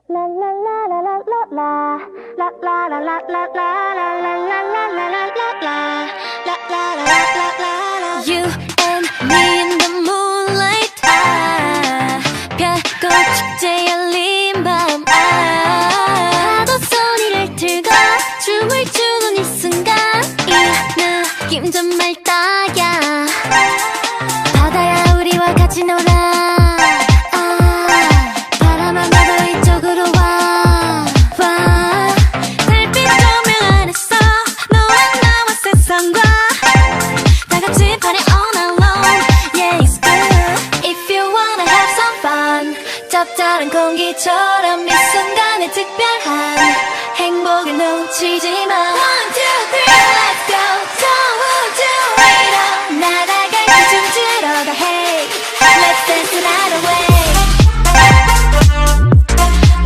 You and me in the moonlight. 별꽃 축제 열린 밤. 파도 소리를 틀고 춤을 추는 이 순간, 이 느낌 정말 딱이야. 바다야 우리와 같이 놀아. 바람아 너도 이쪽으로 와. 달빛 조명 아래서 너와 나와 세상과 다같이 party all night long. Yeah, it's good if you wanna have some fun. 짭짤한 공기처럼 이 순간에 특별한 행복을 놓치지 마. One, two, three, let's go. Don't do it. 날아갈 때 춤추러 가. Hey, let's dance the night away.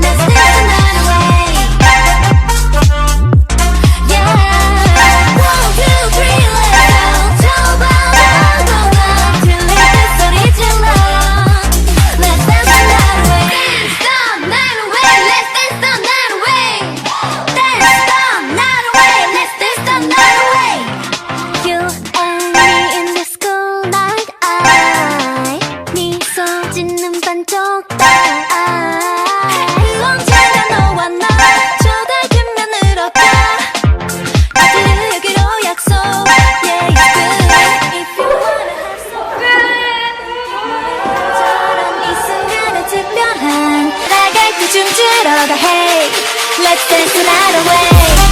Let's dance the night away. Yeah. One, two, three, let's go. 저 밤 들릴 때 소리 질러. Let's dance the night away. Dance the night away. Let's dance the night away. Dance the night away. Let's dance the night away. You and me in this cool night. 미소 짓는 반쪽 딸. 언제나 너와 나 저 밝은 면으로 가. 여기로 약속. Yeah, it's good if you wanna have some fun. 저런 이 순간에 특별한 나갈 때 춤추러 가. Hey, let's dance the night away.